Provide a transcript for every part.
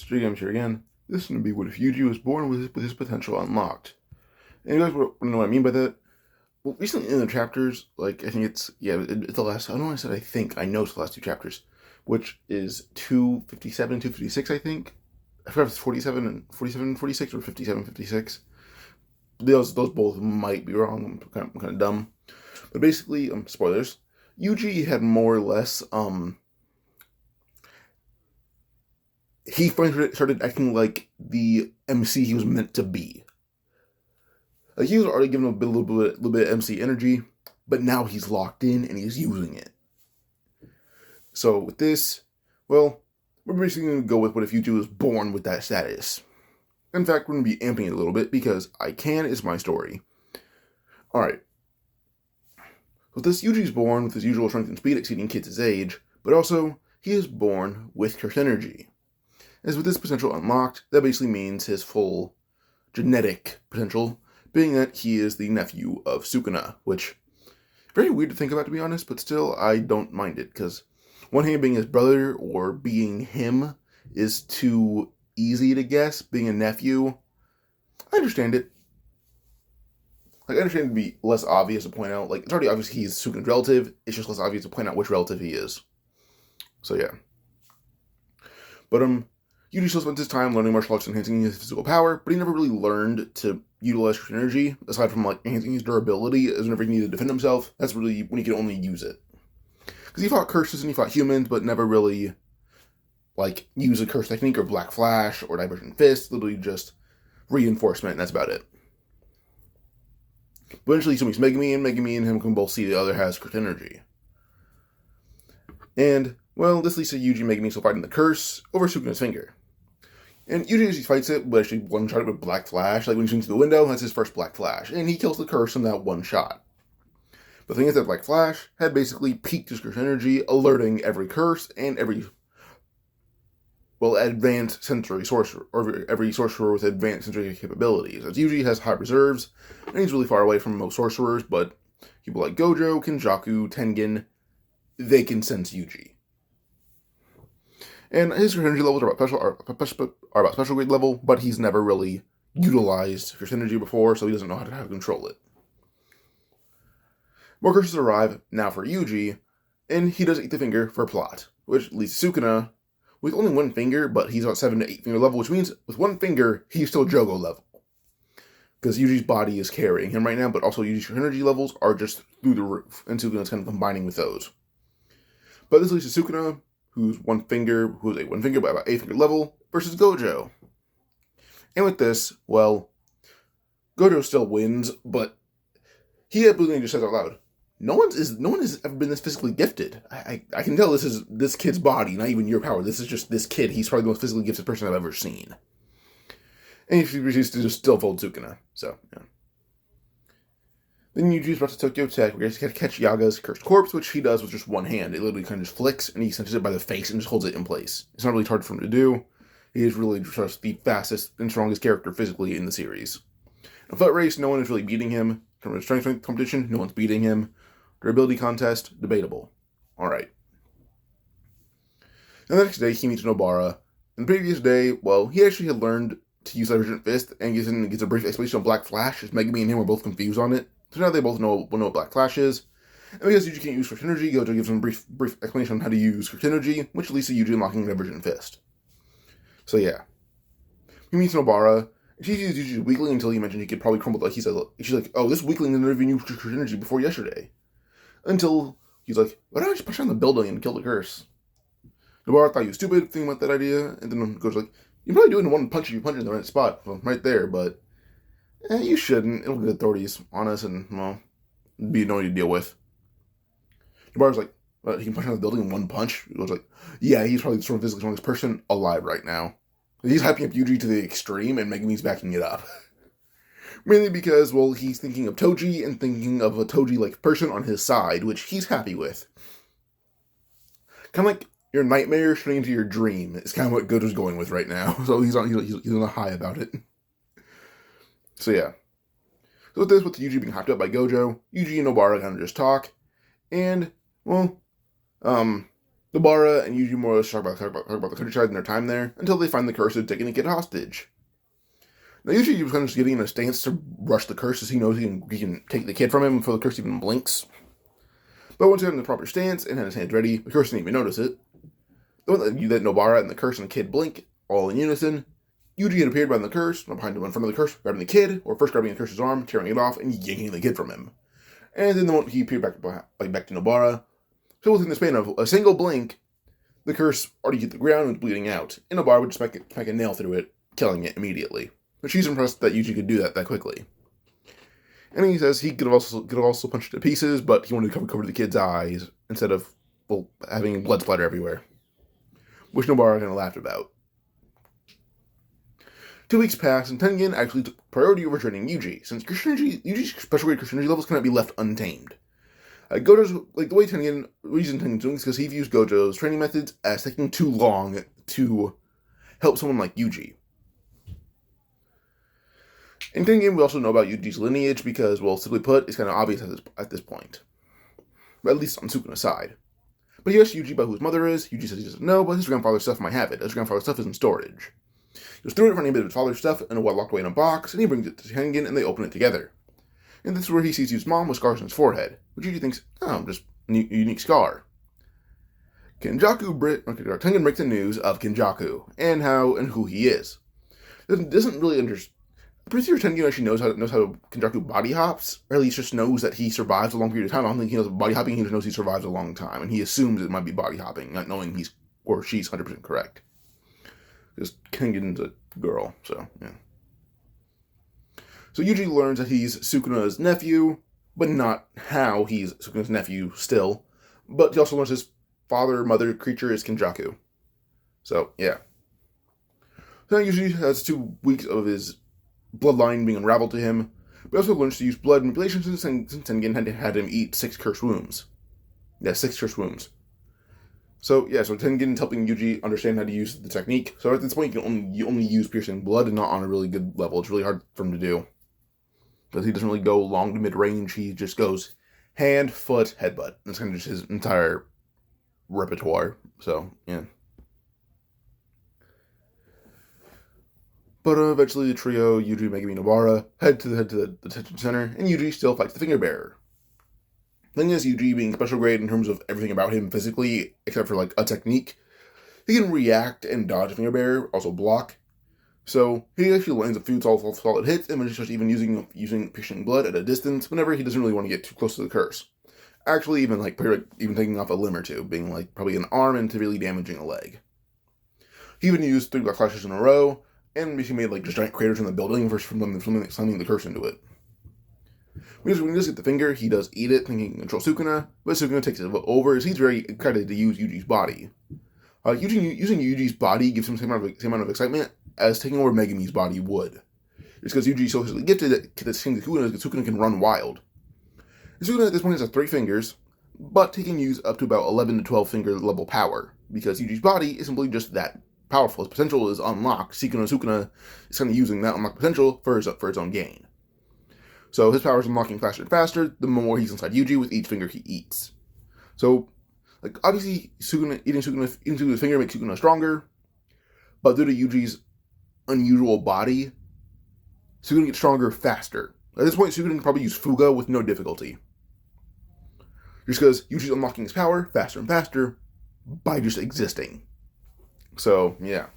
Jay-Sensei here again. This is going to be what if Yuji was born with his potential unlocked. And you guys want to know what I mean by that? Well, recently in the chapters, I think it's the last, I don't know why I said I think, I know it's the last two chapters, which is 257, 256, I think. I forgot if it's 47, 46, or 57, 56. Those both might be wrong. I'm kind of dumb. But basically, spoilers, Yuji had more or less, he finally started acting like the MC he was meant to be. Like, he was already given a little bit of MC energy, but now he's locked in and he's using it. So with this, well, we're basically going to go with what if Yuji was born with that status. In fact, we're going to be amping it a little bit because I can is my story. Alright. With this, Yuji's born with his usual strength and speed exceeding Kids' age, but also, he is born with curse energy. As with this potential unlocked, that basically means his full genetic potential, being that he is the nephew of Sukuna, which, very weird to think about to be honest, but still, I don't mind it, because one hand being his brother, or being him, is too easy to guess. Being a nephew, I understand it. I understand it to be less obvious to point out, it's already obvious he's Sukuna's relative, it's just less obvious to point out which relative he is. So yeah. But, Yuji still spent his time learning martial arts and enhancing his physical power, but he never really learned to utilize curse energy, aside from, enhancing his durability, as whenever he needed to defend himself. That's really when he could only use it. Because he fought curses and he fought humans, but never really, use a curse technique or Black Flash or Divergent Fist, literally just reinforcement, and that's about it. But eventually he meets Megumi, and Megumi and him can both see the other has curse energy. And, well, this leads to Yuji and Megumi still fighting the curse over Sukuna's finger. And Yuji usually fights it, but actually one-shot it with Black Flash. When he swings through the window, that's his first Black Flash. And he kills the curse in that one shot. But the thing is that Black Flash had basically peaked his curse energy, alerting every curse and every, advanced sensory sorcerer, or every sorcerer with advanced sensory capabilities. As Yuji has high reserves, and he's really far away from most sorcerers, but people like Gojo, Kenjaku, Tengen, they can sense Yuji. And his curse energy levels are about special grade level, but he's never really utilized curse energy before, so he doesn't know how to control it. More curses arrive now for Yuji, and he does eat the finger for plot, which leads to Sukuna with only one finger, but he's about 7 to 8 finger level, which means with one finger, he's still Jogo level. Because Yuji's body is carrying him right now, but also Yuji's energy levels are just through the roof, and Sukuna's kind of combining with those. But this leads to Sukuna, who's a one finger by about 8 finger level, versus Gojo. And with this, Gojo still wins, but he absolutely just says out loud, no one has ever been this physically gifted. I can tell this is this kid's body, not even your power. This is just this kid. He's probably the most physically gifted person I've ever seen. And he refuses to just still fold Sukuna. So, yeah. Then Yuji's brought to Tokyo Tech, where he has to catch Yaga's cursed corpse, which he does with just one hand. It literally kind of just flicks, and he cinches it by the face and just holds it in place. It's not really hard for him to do. He is really just the fastest and strongest character physically in the series. In a foot race, no one is really beating him. In terms of strength competition, no one's beating him. Durability contest, debatable. Alright. And the next day, he meets Nobara. And the previous day, he actually had learned to use Divergent Fist, and gets a brief explanation on Black Flash, as Megumi and him were both confused on it. So now they both know what Black Flash is. And because Yuji can't use Curse Energy, Gojo gives him a brief explanation on how to use Curse Energy, which leads to Yuji unlocking Divergent Fist. So yeah. He meets Nobara, and she sees Yuji's weakling until he mentioned he could probably crumble. She's like, oh, this weakling never even used Curse Energy before yesterday. Until he's like, why don't I just push on the building and kill the curse? Nobara thought he was stupid, thinking about that idea, and then Gojo's like, you probably do it in one punch if you punch in the right spot, right there, but you shouldn't. It'll get authorities on us, and, be annoying to deal with. Nobara's like, he can punch on the building in one punch? It was like, yeah, he's probably the physically strongest person alive right now. He's hyping up Yuji to the extreme, and Megumi's backing it up. Mainly because, he's thinking of Toji, and thinking of a Toji-like person on his side, which he's happy with. Kind of like your nightmare turning into your dream is kind of what Gojo's going with right now. So he's on a high about it. So yeah. So with this, with Yuji being hyped up by Gojo, Yuji and Nobara kind of just talk. And, Nobara Nobara and Yuji more or less talk about the countryside and their time there, until they find the curse of taking the kid hostage. Now, Yuji was kind of just getting in a stance to rush the curse, as he knows he can take the kid from him before the curse even blinks. But once he got in the proper stance and had his hands ready, the curse didn't even notice it. The moment that Nobara and the curse and the kid blink, all in unison, Yuji had appeared behind the curse, not behind him, in front of the curse, grabbing the kid, or first grabbing the curse's arm, tearing it off, and yanking the kid from him. And then the moment he appeared back to Nobara, so within the span of a single blink, the curse already hit the ground and was bleeding out, and Nobara would just smack a nail through it, killing it immediately. But she's impressed that Yuji could do that quickly. And he says he could have also punched it to pieces, but he wanted to cover the kid's eyes instead of, well, having blood splatter everywhere. Which Nobara kind of laughed about. 2 weeks passed, and Tengen actually took priority over training Yuji, since Yuji's special grade Christian energy levels cannot be left untamed. Gojo's, the reason Tengen's doing this is because he views Gojo's training methods as taking too long to help someone like Yuji. In Tengen, we also know about Yuji's lineage because, well, simply put, it's kind of obvious at this point. But at least on Sukuna's side. But he asks Yuji about who his mother is. Yuji says he doesn't know, but his grandfather's stuff might have it. His grandfather's stuff is in storage. He was throwing it for a bit of his father's stuff and locked away in a box, and he brings it to Tengen, and they open it together. And this is where he sees Yuji's mom with scars on his forehead, which Yuji thinks, just a unique scar. Tengen breaks the news of Kenjaku, and who he is. Doesn't really understand. I'm pretty sure Tengen actually knows how Kenjaku body hops, or at least just knows that he survives a long period of time. I don't think he knows body hopping, he just knows he survives a long time, and he assumes it might be body hopping, not knowing she's 100% correct. Because Tengen's a girl, so, yeah. So Yuji learns that he's Sukuna's nephew, but not how he's Sukuna's nephew still. But he also learns his father-mother creature is Kenjaku. So, yeah. So now Yuji has 2 weeks of his bloodline being unraveled to him, but he also learns to use blood manipulation since Tengen had him eat 6 cursed wombs. Yeah, 6 cursed wombs. So Tengen's helping Yuji understand how to use the technique. So at this point, you can only use piercing blood and not on a really good level. It's really hard for him to do. Because he doesn't really go long to mid-range. He just goes hand, foot, headbutt. That's kind of just his entire repertoire. So, yeah. But eventually the trio, Yuji, Megumi, Nobara, head to the detention center, and Yuji still fights the finger bearer. The thing is, Yuji being special grade in terms of everything about him physically, except for a technique, he can react and dodge a finger bearer, also block. So he actually lands a few solid hits, and just even using piercing blood at a distance whenever he doesn't really want to get too close to the curse. Actually, even taking off a limb or two, being probably an arm and severely damaging a leg. He even used 3 black flashes in a row, and he made just giant craters in the building from summoning the curse into it. When he does get the finger, he does eat it, thinking he can control Sukuna, but Sukuna takes it over as he's very excited to use Yuji's body. Using Yuji's body gives him the same amount of excitement as taking over Megumi's body would. It's because Yuji's so gifted that Sukuna can run wild. And Sukuna at this point has 3 fingers, but he can use up to about 11 to 12 finger level power, because Yuji's body is simply just that powerful. His potential is unlocked. Sukuna is kind of using that unlocked potential for his own gain. So his power is unlocking faster and faster the more he's inside Yuji with each finger he eats. So, obviously, eating Sukuna's finger makes Sukuna stronger, but due to Yuji's unusual body, Sukuna gets stronger faster. At this point, Sukuna can probably use Fuga with no difficulty. Just because Yuji's unlocking his power faster and faster by just existing. So, yeah.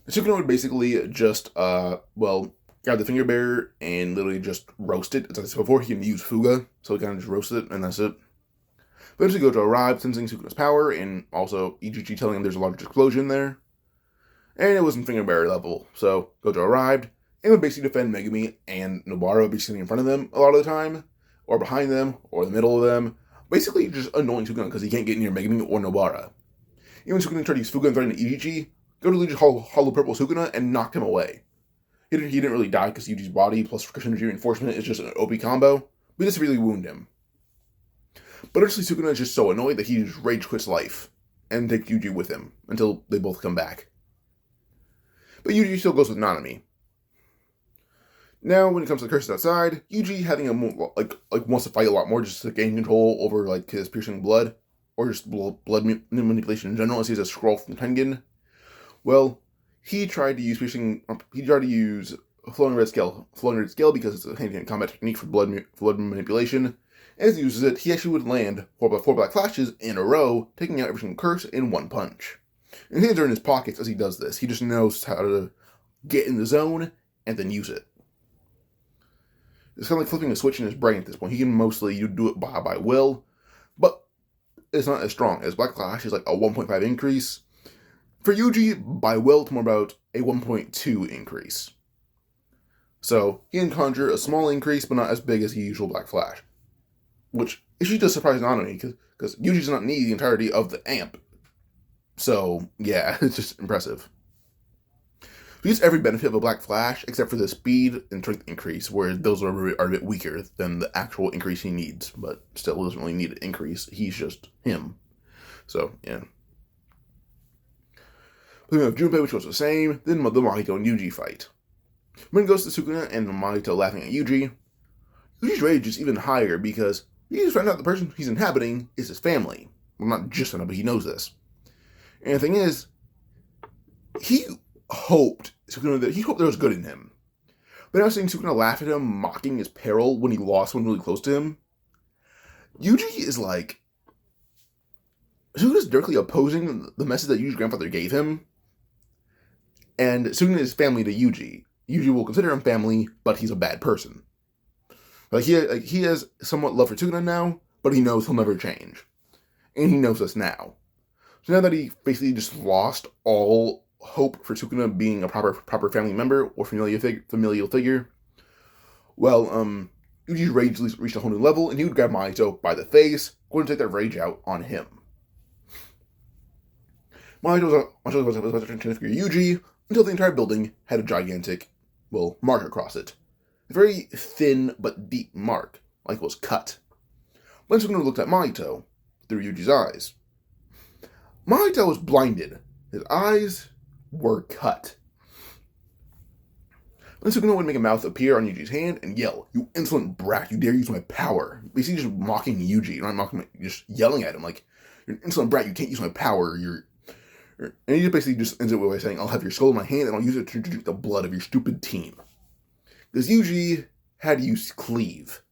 Sukuna would basically just, grab the finger bearer and literally just roast it. As I said before, he can use Fuga, so he kind of just roasts it, and that's it. Eventually Gojo arrived, sensing Sukuna's power, and also Ichichi telling him there's a large explosion there. And it wasn't finger bearer level, so Gojo arrived, and would basically defend Megumi and Nobara would be sitting in front of them a lot of the time, or behind them, or in the middle of them, basically just annoying Sukuna because he can't get near Megumi or Nobara. Even Sukuna tried to use Fuga and threaten Ichichi, Gojo just hollow purple Sukuna and knocked him away. He didn't really die because Yuji's body plus Christian energy reinforcement is just an OP combo, but this really wound him. But actually Sukuna is just so annoyed that he just rage quits life and takes Yuji with him until they both come back. But Yuji still goes with Nanami. Now, when it comes to the curses outside, Yuji having wants to fight a lot more just to gain control over his piercing blood, or just blood manipulation in general, as he has a scroll from Tengen. Well, he tried to use flowing red scale because it's a hand-to-hand combat technique for blood manipulation. As he uses it, he actually would land four black flashes in a row, taking out every single curse in one punch. And his hands are in his pockets as he does this. He just knows how to get in the zone and then use it. It's kind of like flipping a switch in his brain at this point. He can mostly do it by will, but it's not as strong as Black Flash is like a 1.5 increase. For Yuji, by will, it's more about a 1.2 increase. So he can conjure a small increase, but not as big as the usual Black Flash. Which actually does surprise Nanami, because Yuji does not need the entirety of the amp. So, yeah, it's just impressive. He gets every benefit of a Black Flash, except for the speed and strength increase, where those are a bit weaker than the actual increase he needs, but still doesn't really need an increase. He's just him. So, yeah. Then we have Junpei, which was the same, then the Mahito and Yuji fight. When it goes to Sukuna and Mahito laughing at Yuji, Yuji's rage is even higher because he just found out the person he's inhabiting is his family. Well, not just found out, but he knows this. And the thing is, he hoped there was good in him. But now seeing Sukuna laugh at him, mocking his peril when he lost one really close to him, Yuji is like, Sukuna's directly opposing the message that Yuji's grandfather gave him. And Sukuna is family to Yuji. Yuji will consider him family, but he's a bad person. He has somewhat love for Sukuna now, but he knows he'll never change. And he knows this now. So now that he basically just lost all hope for Sukuna being a proper family member or familial figure, well, Yuji's rage reached a whole new level, and he would grab Mahito by the face, going to take that rage out on him. Mahito was about to figure Yuji until the entire building had a gigantic, mark across it. A very thin but deep mark, like it was cut. When Sukuna looked at Mahito through Yuji's eyes, Mahito was blinded. His eyes were cut. Then Sukuna would make a mouth appear on Yuji's hand and yell, "You insolent brat, you dare use my power." Basically just mocking Yuji, not mocking, just yelling at him like, "You're an insolent brat, you can't use my power, And he basically just ends it by saying, "I'll have your skull in my hand and I'll use it to drink the blood of your stupid team." Because Yuji had to use cleave.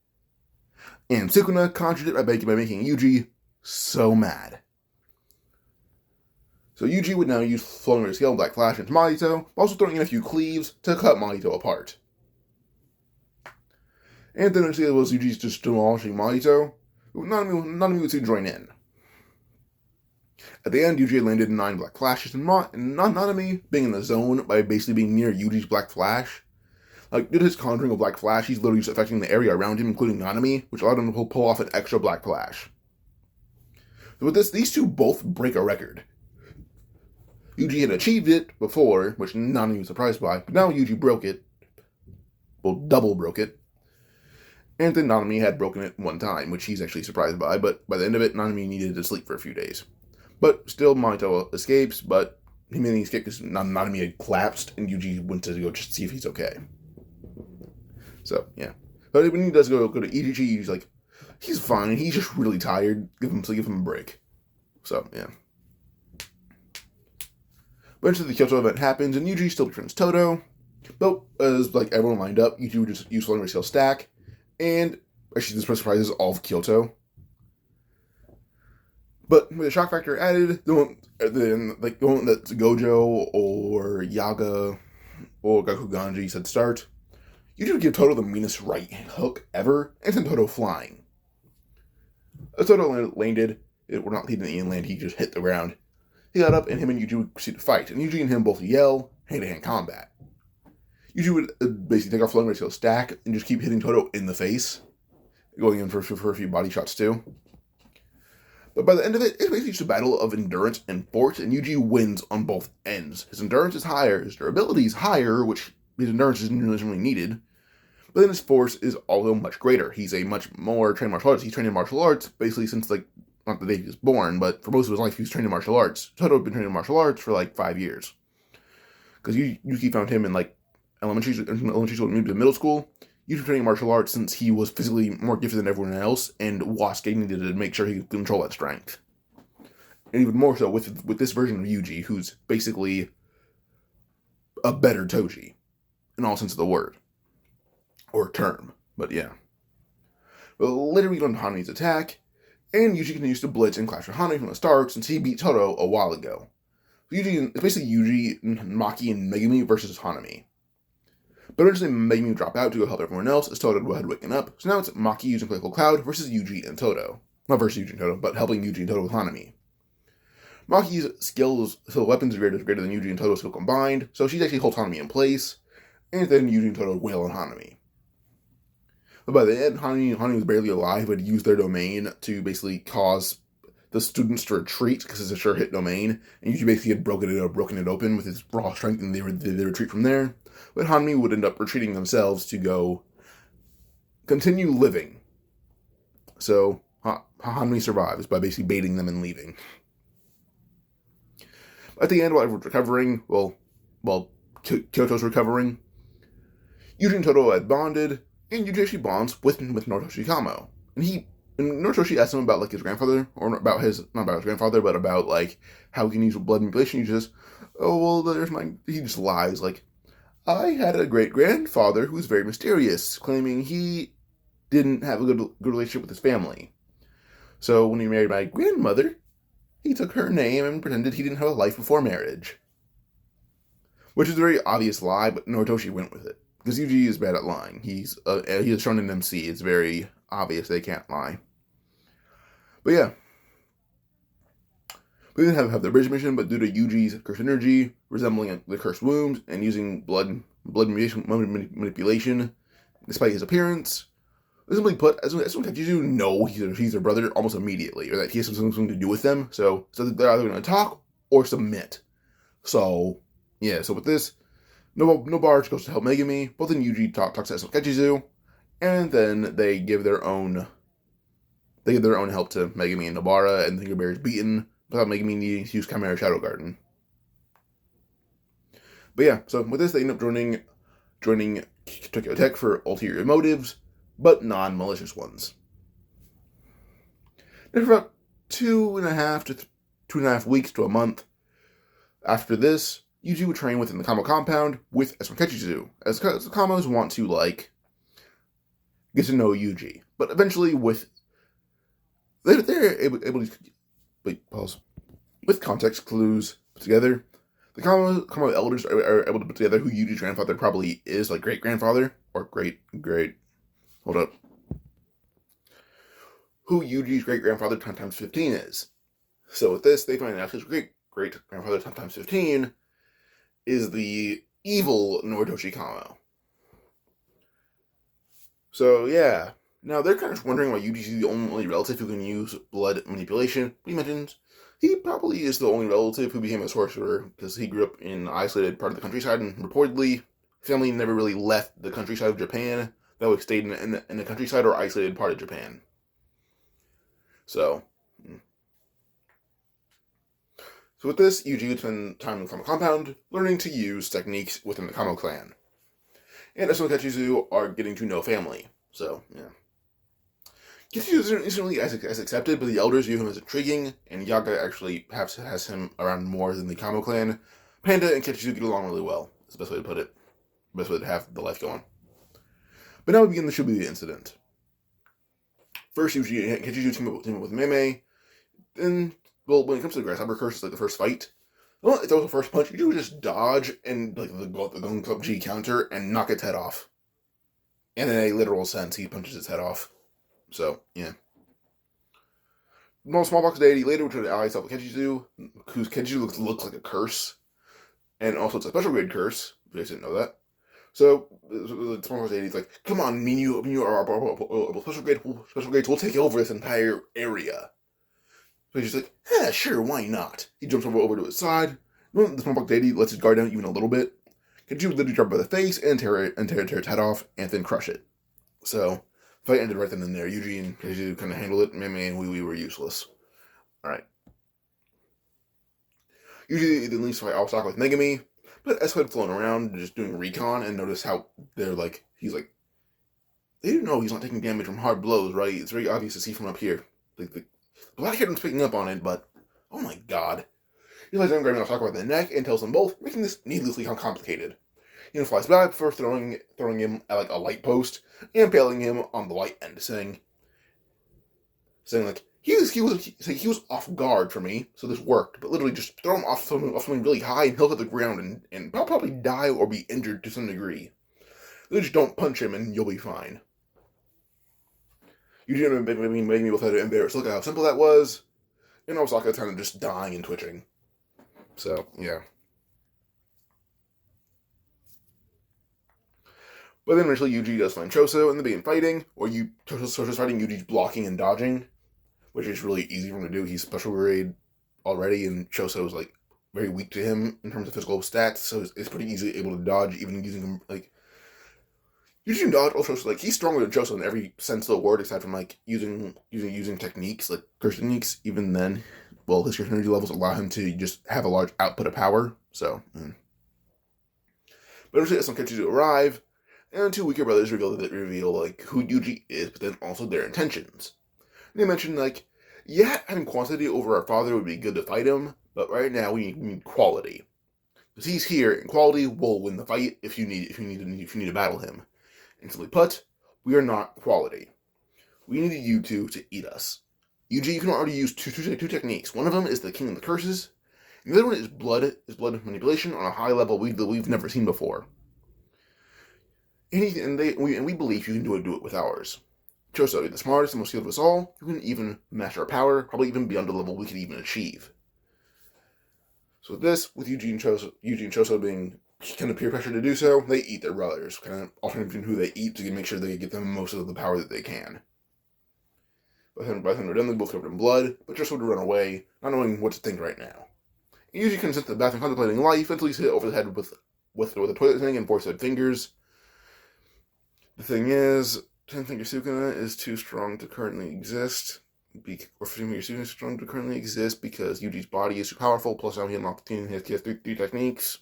And Sukuna conjured it by making Yuji so mad. So Yuji would now use flowing red scale Black Flash into Mahito, also throwing in a few cleaves to cut Mahito apart. And then instead was Yuji's just demolishing Mahito, Nanami would soon join in. At the end, Yuji landed 9 Black Flashes, and Nanami being in the zone by basically being near Yuji's Black Flash. Like, due to his conjuring of Black Flash, he's literally just affecting the area around him, including Nanami, which allowed him to pull off an extra Black Flash. So with this, these two both break a record. Yuji had achieved it before, which Nanami was surprised by, but now Yuji broke it. Double broke it. And then Nanami had broken it one time, which he's actually surprised by, but by the end of it, Nanami needed to sleep for a few days. But still, Mahito escapes, but he mainly escaped because Nanami had collapsed, and Yuji went to go just see if he's okay. So, yeah. But when he does go to Ichichi, he's like, he's fine, he's just really tired, give him a break. So, yeah. Eventually, the Kyoto event happens, and Yuji still befriends Todo. But as everyone lined up, Yuji would just use Flowing Red Scale Stack, and actually, this surprises all of Kyoto. But with the shock factor added, the one that Gojo or Yaga or Gakuganji said start, Yuji would give Todo the meanest right hook ever, and send Todo flying. As Todo landed, he didn't even land, he just hit the ground. He got up, and him and Yuji would proceed to fight, and Yuji and him both yell, hand-to-hand combat. Yuji would basically take off Flowing Red Scale Stack, and just keep hitting Todo in the face, going in for a few body shots too. But by the end of it, it's basically just a battle of endurance and force, and Yuji wins on both ends. His endurance is higher, his durability is higher, which his endurance isn't really needed, but then his force is also much greater. He's a much more trained martial artist. He's trained in martial arts basically since, not the day he was born, but for most of his life he was trained in martial arts. Todo had been trained in martial arts for 5 years. Because Yuki found him in elementary school and moved to middle school. Yuji was training martial arts since he was physically more gifted than everyone else, and was skating to make sure he could control that strength. And even more so with this version of Yuji, who's basically a better Toji, in all sense of the word. Or term, but yeah. But later we learn Hanane's attack, and Yuji continues to blitz and clash with Hanane from the start since he beat Todo a while ago. It's basically Yuji, Maki, and Megumi versus Hanane. But eventually Megumi would drop out to go help everyone else as Todo had waken up, so now it's Maki using Playful Cloud versus Yuji and Todo. Not versus Yuji and Todo, but helping Yuji and Todo with Hanane. Maki's skills, so weapons are greater than Yuji and Todo's skill combined, so she actually holds Haname in place, and then Yuji and Todo wail on Haname. But by the end, Haname was barely alive, but used their domain to basically cause the students to retreat, because it's a sure hit domain, and Yuji basically had broken it open with his raw strength, and they retreat from there. But Haname would end up retreating themselves to go continue living. So Haname survives by basically baiting them and leaving. At the end, while everyone's recovering, Kyoto's recovering, Yuji and Todo had bonded, and Yuji actually bonds with Noritoshi Kamo. And Noritoshi asks him about, like, his grandfather, or not about his grandfather, but about, like, how he can use blood manipulation. He just, he just lies, like, I had a great-grandfather who was very mysterious, claiming he didn't have a good relationship with his family. So when he married my grandmother, he took her name and pretended he didn't have a life before marriage. Which is a very obvious lie, but Noritoshi went with it. Because Yuji is bad at lying. He's shown in MC. It's very obvious they can't lie. But yeah. We didn't have the bridge mission, but due to Yuji's cursed energy, resembling the cursed wounds, and using blood manipulation, despite his appearance, simply put, as soon as you know he's their brother almost immediately, or that he has something to do with them, so they're either going to talk or submit. So, yeah, so with this, Nobarge goes to help Megumi, but then Yuji talks to Esokechizu, and then they give their own help to Megumi and Nobara, and Tinkerberry is beaten, without Megumi needing to use Chimera Shadow Garden. But yeah, so with this, they end up joining Tokyo Tech for ulterior motives, but non-malicious ones. Then for about 2.5 weeks to a month after this, Yuji would train within the Kamo compound with Esokechizu, as the Kamos want to, like, get to know Yuji. But eventually, they're able to... Wait, pause. With context clues put together, the Kamo elders are able to put together who Yuji's grandfather probably is, like great-grandfather, or great... Hold up. Who Yuji's great-grandfather times 15 is. So with this, they find out his great-grandfather times 15 is the evil Noritoshi Kamo. So, yeah. Now, they're kind of wondering why Yuji's the only relative who can use blood manipulation. He mentions he probably is the only relative who became a sorcerer, because he grew up in an isolated part of the countryside, and reportedly, family never really left the countryside of Japan. They always stayed in the countryside or isolated part of Japan. So with this, Yuji would spend time in the Kamo compound, learning to use techniques within the Kamo clan. And Esokechizu are getting to know family. So, yeah. Kechizu isn't instantly as accepted, but the elders view him as intriguing, and Yaga actually has him around more than the Kamo clan. Panda and Kechizu get along really well. That's the best way to put it. Best way to have the life go on. But now we begin the Shibuya Incident. First, Yuji and Kechizu team up with Meme. Then, well, when it comes to the Grasshopper Curse, it's like the first fight. Well, if that was the first punch, you would just dodge and like the Gun Club G counter and knock its head off. And in a literal sense, he punches its head off. So, yeah. Smallbox Deity later would try to ally itself with Kechizu, whose Kechizu looks like a curse. And also it's a special grade curse, if you guys didn't know that. So, the Smallbox Deity's like, come on, you are our special grades, we'll take over this entire area. So he's just like, yeah, sure, why not? He jumps over to his side. The Smallbox Deity lets his guard down even a little bit. Kechizu would literally drop by the face and tear its head off, and then crush it. So, the fight ended right then and there. Yuji and Kechizu kind of handled it. Meme and Wee were useless. Alright. Yuji then leaves to fight Awasaka with Megumi, but Esko had flown around just doing recon and noticed how he's like, they didn't know he's not taking damage from hard blows, right? It's very obvious to see from up here. Like, the Black Hair's picking up on it, but Oh my god. He lays down, grabbing Osaka by the neck, and tells them both, making this needlessly complicated. He then flies back, first throwing him at like a light post, and impaling him on the light end, saying like, he was off guard for me, so this worked, but literally just throw him off something really high, and he'll hit the ground, and probably die or be injured to some degree. Then just don't punch him, and you'll be fine. Yuji made me both had to embarrass. Look at how simple that was. And Osaka kind of just dying and twitching. So, yeah. But then eventually Yuji does find Choso, and they begin fighting, or Choso's fighting, Yuji's blocking and dodging, which is really easy for him to do. He's special grade already, and Choso's like very weak to him in terms of physical stats, so it's pretty easy able to dodge, even using him like Yuji can dodge. Also, like he's stronger than Choso in every sense of the word, except from like using techniques like curse techniques. Even then, well, his curse energy levels allow him to just have a large output of power. So, but eventually, some characters arrive, and two weaker brothers reveal like who Yuji is, but then also their intentions. And they mention like, yeah, having quantity over our father would be good to fight him, but right now we need quality. Because he's here, and quality will win the fight if you need to battle him. And simply put, we are not quality. We need you two to eat us. Yuji, you can already use two techniques. One of them is the King of the Curses, and the other one is blood manipulation on a high level we've never seen before. And we believe you can do it with ours. Choso, you're the smartest and most skilled of us all. You can even master our power, probably even beyond the level we could even achieve. So with Yuji and Choso being kind of peer pressure to do so, they eat their brothers, kind of alternating between who they eat to make sure they get them most of the power that they can. By the time they're done, they both covered in blood, but just would run away, not knowing what to think right now. He usually comes into the bathroom contemplating life until he's hit over the head with a toilet thing and four-sided fingers. The thing is, 10-finger Sukuna is too strong to currently exist. Or 15-finger Sukuna is strong to currently exist because Yuji's body is too powerful, plus now he unlocked he has three techniques.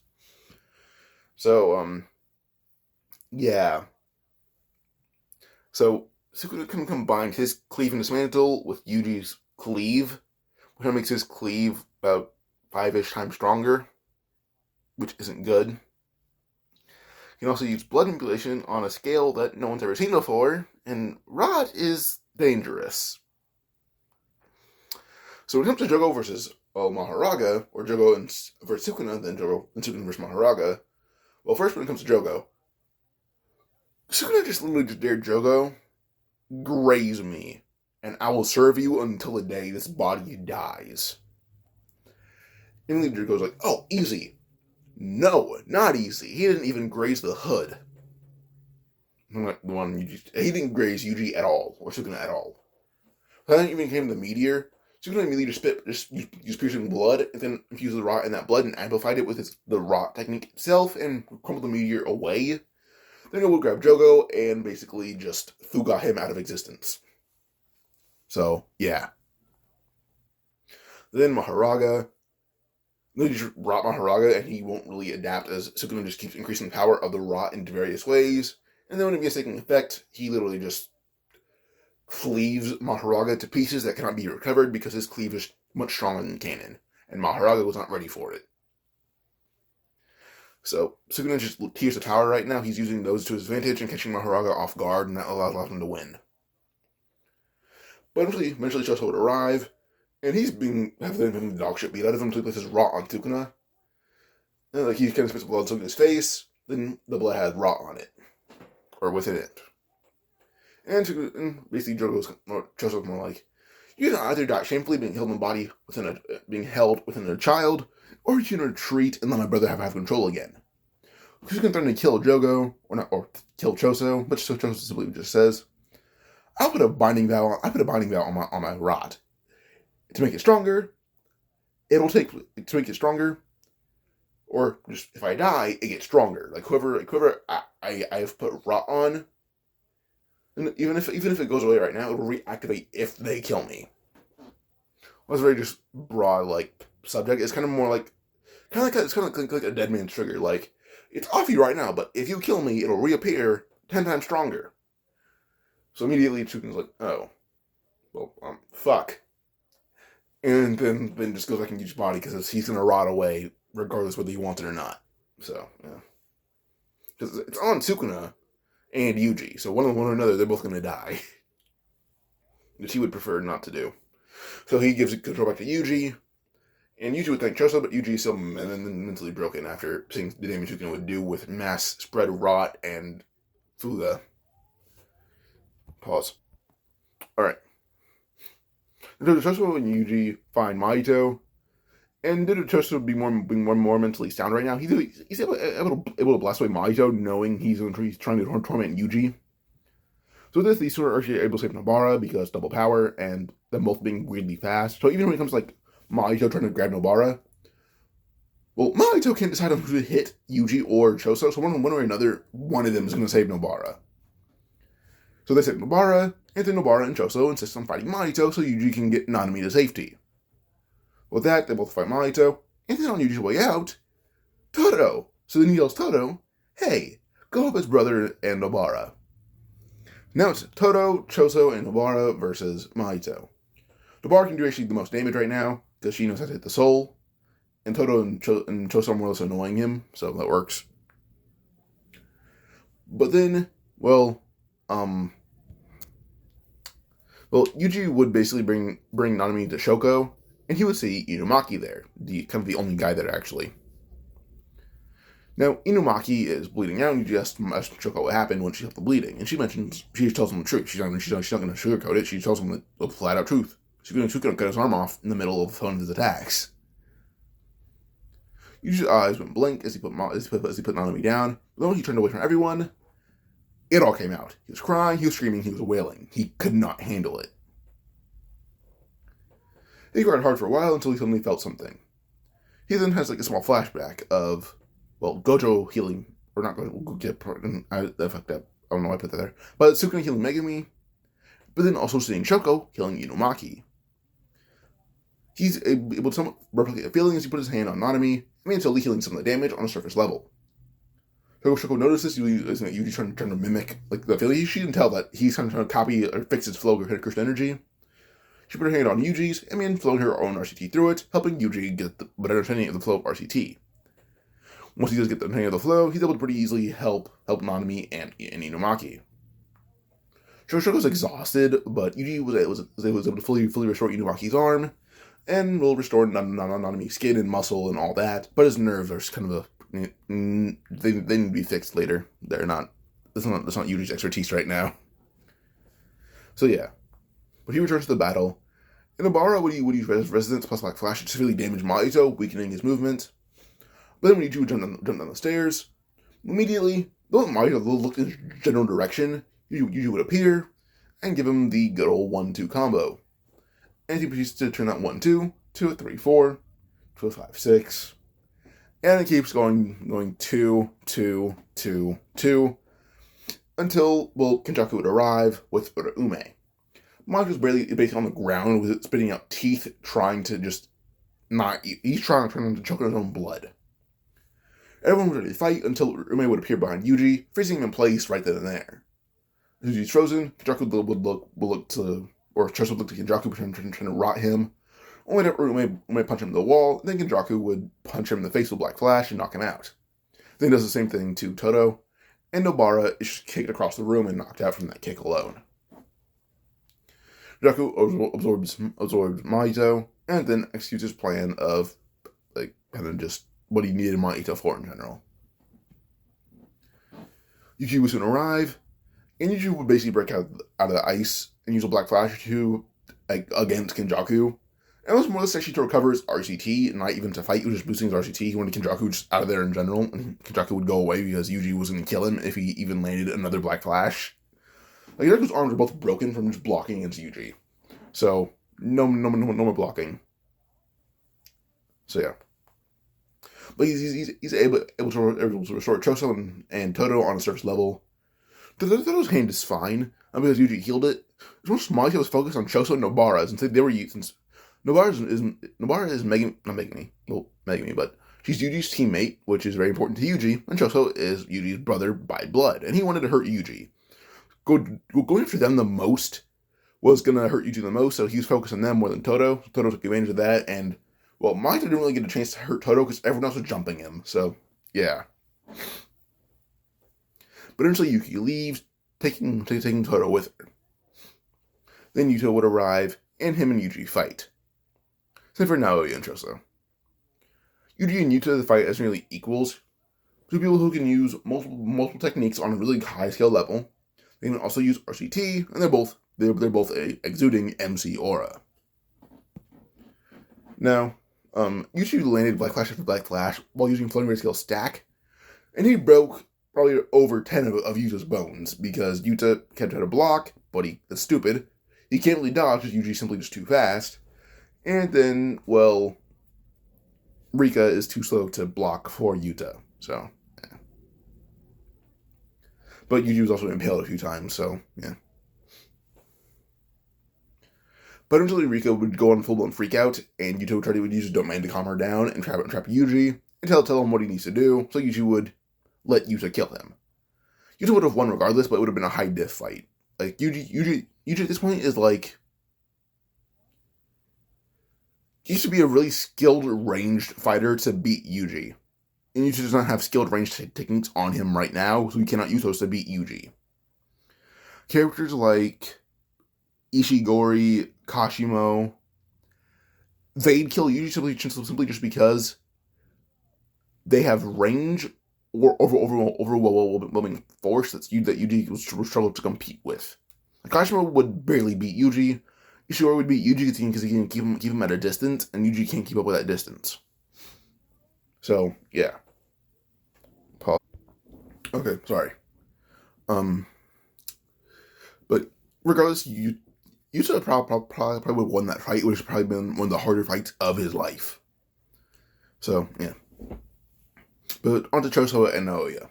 So, yeah. So, Sukuna can combine his cleave and dismantle with Yuji's cleave, which makes his cleave about 5-ish times stronger, which isn't good. He can also use blood manipulation on a scale that no one's ever seen before, and rot is dangerous. So when it comes to Jogo versus Maharaga, or Jogo versus Sukuna, then Jogo and Sukuna versus Maharaga, well, first when it comes to Jogo, Sukuna just literally just dared Jogo, graze me, and I will serve you until the day this body dies. And then Jogo's like, oh, easy. No, not easy. He didn't even graze the hood. He didn't graze Yuji at all, or Sukuna at all. When that even came to the meteor, Sukuna immediately just used piercing blood, and then infused the rot in that blood and amplified it with the rot technique itself, and crumbled the meteor away. Then he would grab Jogo and basically just Fuga him out of existence. So, yeah. Then Maharaga. Then you just rot Maharaga, and he won't really adapt as Sukuna just keeps increasing the power of the rot in various ways. And then when it begins taking effect, he literally just cleaves Maharaga to pieces that cannot be recovered because his cleave is much stronger than canon, and Maharaga was not ready for it. So Sukuna just tears the tower right now. He's using those to his advantage and catching Maharaga off guard, and that allows him to win. But eventually Choso would arrive, and he's having the dog shit beat out of him, so he places rot on Sukuna. And he kind of spits blood on his face, then the blood has rot on it, or within it. And basically Choso's more like, you can either die shamefully being held within a child, or you can retreat and let my brother have control again. Because you can threaten to kill Jogo, or kill Choso, but Choso simply just says, I put a binding vow on my rod. To make it stronger, to make it stronger, or just if I die, it gets stronger. Like whoever I have put rot on, and even if it goes away right now, it will reactivate if they kill me. Well, it's very just broad subject. It's kind of more like like a dead man's trigger. Like, it's off you right now, but if you kill me, it'll reappear 10 times stronger. So immediately Tsukuna's like, oh, well, fuck. And then just goes back in Yuji's body because he's going to rot away regardless whether he wants it or not. So, yeah. Because it's on Sukuna and Yuji. So one or another, they're both going to die. Which he would prefer not to do. So he gives control back to Yuji. And Yuji would thank Choso, but Yuji is still mentally broken after seeing the damage Sukuna would do with mass spread rot and Fuga. Pause. Alright. Choso and Yuji find Mahito. And Choso being more mentally sound right now, he's able to blast away Mahito, knowing he's trying to torment Yuji. So with this, these two are actually able to save Nobara because double power and them both being weirdly fast. So even when it comes to like Mahito trying to grab Nobara, well, Mahito can't decide on who to hit, Yuji or Choso. So one way or another, one of them is going to save Nobara. So they save Nobara, and then Nobara and Choso insist on fighting Mahito so Yuji can get Nanami to safety. With that, they both fight Mahito, and then on Yuji's way out, Todo. So then he yells Todo, hey, go help his brother and Nobara. Now it's Todo, Choso, and Nobara versus Mahito. Nobara can do actually the most damage right now, because she knows how to hit the soul. And Todo and Choso are more or less annoying him, so that works. But then, Yuji would basically bring Nanami to Shoko, and he would see Inumaki there, the only guy there actually. Now, Inumaki is bleeding out, and Yuji asks Shoko what happened when she felt the bleeding, and she tells him the truth. She's not going to sugarcoat it. She tells him the flat out truth. She's going to cut his arm off in the middle of one of his attacks. Yuji's eyes went blank as he put Nanami down. But when he turned away from everyone, it all came out. He was crying, he was screaming, he was wailing. He could not handle it. He cried hard for a while until he suddenly felt something. He then has like a small flashback of, Gojo healing, or not Gojo, I fucked up. I don't know why I put that there. But Sukuna healing Megumi, but then also seeing Shoko healing Inumaki. He's able to somewhat replicate the feeling as he put his hand on Nanami, immediately healing some of the damage on a surface level. Shoko notices Yuji trying to mimic like the feeling. She can tell that he's trying to copy or fix his flow of cursed energy. She put her hand on Yuji's and flowing her own RCT through it, helping Yuji get the better understanding of the flow of RCT. Once he does get the hang of the flow, he's able to pretty easily help Nanami and Inumaki. Shoko's exhausted, but Yuji was able to fully restore Inumaki's arm, and will restore Nanami's skin and muscle and all that, but his nerves are kind of they need to be fixed later. That's not Yuji's expertise right now. So yeah. But he returns to the battle. Nobara would use Resistance plus Black Flash to severely damage Mahito, weakening his movement. But then when Yuji would jump down the stairs, immediately, though Mahito looked in his general direction, Yuji would appear and give him the good old 1-2 combo. And he proceeds to turn that 1-2 to a 3-4 to a 5-6. And it keeps going 2, 2, 2, 2 until, Kenjaku would arrive with Ume. Mahito's basically on the ground with it spitting out teeth, trying to just not eat. He's trying to choke on his own blood. Everyone was ready to fight until Ume would appear behind Yuji, freezing him in place right then and there. As Yuji's frozen, Kenjaku would look to Kenjaku trying to rot him. Only to Ume punch him in the wall, and then Kenjaku would punch him in the face with Black Flash and knock him out. Then he does the same thing to Todo, and Nobara is kicked across the room and knocked out from that kick alone. Kenjaku absorbs Mahito, and then executes his plan of, just what he needed Mahito for in general. Yuji would soon arrive, and Yuji would basically break out of the ice and use a Black Flash to, against Kenjaku. And it was more or less actually to recover his RCT, and not even to fight. He was just boosting his RCT. He wanted Kenjaku just out of there in general, and Kenjaku would go away because Yuji was going to kill him if he even landed another Black Flash. Kenjaku's arms are both broken from just blocking against Yuji. So, no more blocking. So, yeah. But he's able to restore Choso and Todo on a surface level. Todo's hand is fine, because Yuji healed it. It's more Mahito was focused on Choso and Nobara, since they were since Nobara is Megumi, but she's Yuji's teammate, which is very important to Yuji, and Choso is Yuji's brother by blood, and he wanted to hurt Yuji. Going after them the most was going to hurt Yuji the most, so he was focused on them more than Todo. Todo took advantage of that, and, well, Mahito didn't really get a chance to hurt Todo because everyone else was jumping him, so, yeah. But eventually Yuki leaves, taking Todo with her. Then Yuta would arrive, and him and Yuji fight. Same for Naoya and Choso. Yuji and Yuta fight as nearly equals, two people who can use multiple techniques on a really high skill level. They can also use RCT, and they're both exuding MC aura. Now, Yuji landed Black Flash after Black Flash while using floating ray skill stack, and he broke probably over 10 of Yuta's bones because Yuta kept trying to block, but that's stupid. He can't really dodge because Yuji's simply just too fast. And then, well, Rika is too slow to block for Yuta, so, yeah. But Yuji was also impaled a few times, so, yeah. But eventually Rika would go on full-blown freak out, and Yuta would use his domain to calm her down and trap Yuji, and tell him what he needs to do, so Yuji would let Yuta kill him. Yuta would have won regardless, but it would have been a high-diff fight. Like, Yuji at this point is like... He used to be a really skilled ranged fighter to beat Yuji. And Yuji does not have skilled ranged techniques on him right now, so he cannot use those to beat Yuji. Characters like Ishigori, Kashimo, they'd kill Yuji simply just because they have range or overwhelming force that Yuji would struggle to compete with. Kashimo would barely beat Yuji. Ishigori would beat Yuji because he can keep him at a distance, and Yuji can't keep up with that distance. So, yeah. Pause. Okay, sorry. But regardless, Yuta probably would have won that fight, which has probably been one of the harder fights of his life. So, yeah. But onto Choso and Naoya.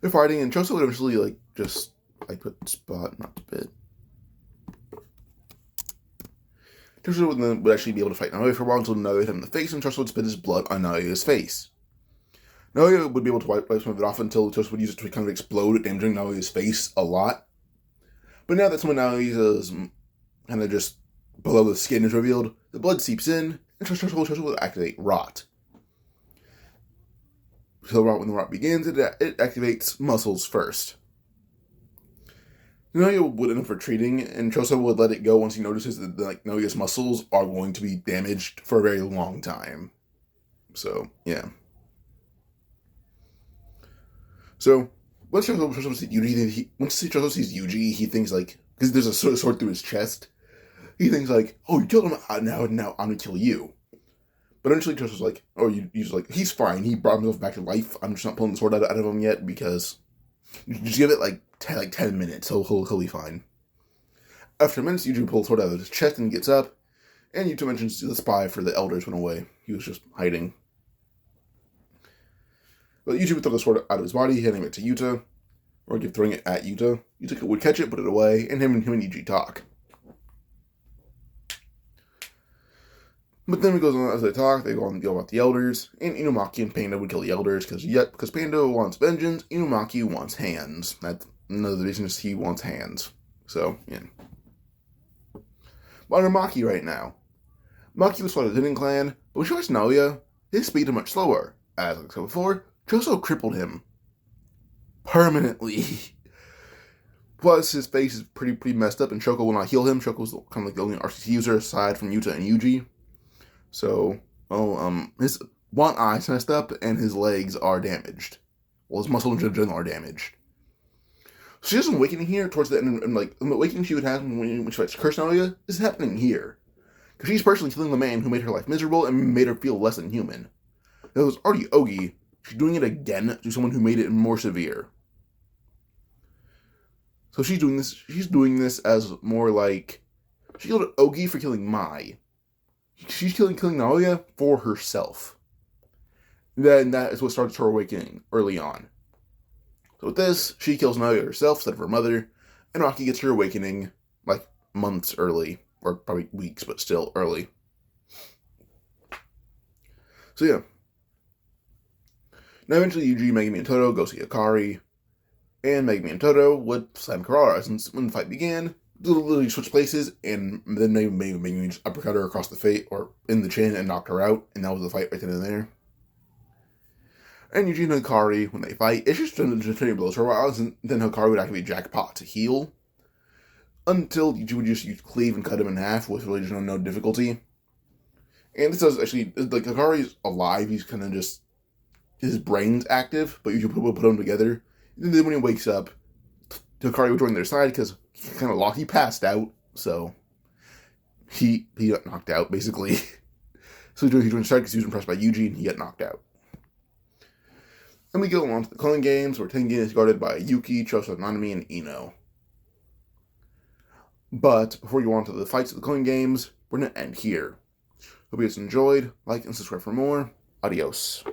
They're fighting, and Choso would eventually, put spot, not the bit. Choso would actually be able to fight Naoya for a while until Naoya hit him in the face, and Choso would spit his blood on Naoya's face. Naoya would be able to wipe some of it off until Choso would use it to kind of explode, damaging Naoya's face a lot. But now that some of Naoya's kind of just below the skin is revealed, the blood seeps in, and Choso will activate Rot. So when the Rot begins, it activates muscles first. Naoya would end up retreating, and Choso would let it go once he notices that Naoya's muscles are going to be damaged for a very long time. So, yeah. So, once Choso sees Yuji, he thinks because there's a sword through his chest, he thinks oh, you killed him, now I'm gonna kill you. But eventually Choso's he's fine, he brought himself back to life, I'm just not pulling the sword out of him yet, because just give it 10 minutes, he'll be fine. After minutes, Yuji pulls the sword out of his chest and gets up, and Yuta mentions the spy for the elders went away. He was just hiding. But Yuji would throw the sword out of his body, handing it to Yuta, or throwing it at Yuta. Yuta would catch it, put it away, and him and Yuji talk. But then it goes on as they talk, they go about the elders, and Inumaki and Panda would kill the elders, because Panda wants vengeance, Inumaki wants hands. That's another reason is he wants hands. So, yeah. But under Maki right now. Maki was part of the Detention clan, but when she watched Naoya, his speed is much slower. As I said before, Choso crippled him. Permanently. Plus, his face is pretty messed up, and Shoko will not heal him. Shoko's kind of the only RCT user aside from Yuta and Yuji. So, his one eye's messed up, and his legs are damaged. Well, his muscles in general are damaged. So she has an awakening here towards the end, and the awakening she would have when she fights Curse Naoya is happening here. Because she's personally killing the man who made her life miserable and made her feel less than human. It was already Ogi, she's doing it again to someone who made it more severe. So she's doing this as more she killed Ogi for killing Mai. She's killing Naoya for herself. Then that is what starts her awakening early on. So with this, she kills Naoya herself instead of her mother, and Maki gets her awakening months early, or probably weeks, but still early. So yeah. Now eventually Yuji, Megumi, and Todo go see Akari, and Megumi and Todo would slam Karara, since when the fight began, literally switch places, and then maybe just uppercut her across the face or in the chin and knocked her out, and that was the fight right then and there. And Yuji and Hikari, when they fight, it's just trading blows for a while, and then Hikari would actually jackpot to heal, until Yuji would just use cleave and cut him in half with really just no difficulty. And this does actually, like, Hikari's alive, he's kind of just, his brain's active, but Yuji will put them together. And then when he wakes up, Hikari would join their side because he kind of lost, he passed out, so he got knocked out, basically. So he joined their side because he was impressed by Yuji, and he got knocked out. And we go on to the clone games, where Tengen is guarded by Yuki, Choso, Nanami, and Ino. But before we go on to the fights of the clone games, we're going to end here. Hope you guys enjoyed. Like and subscribe for more. Adios.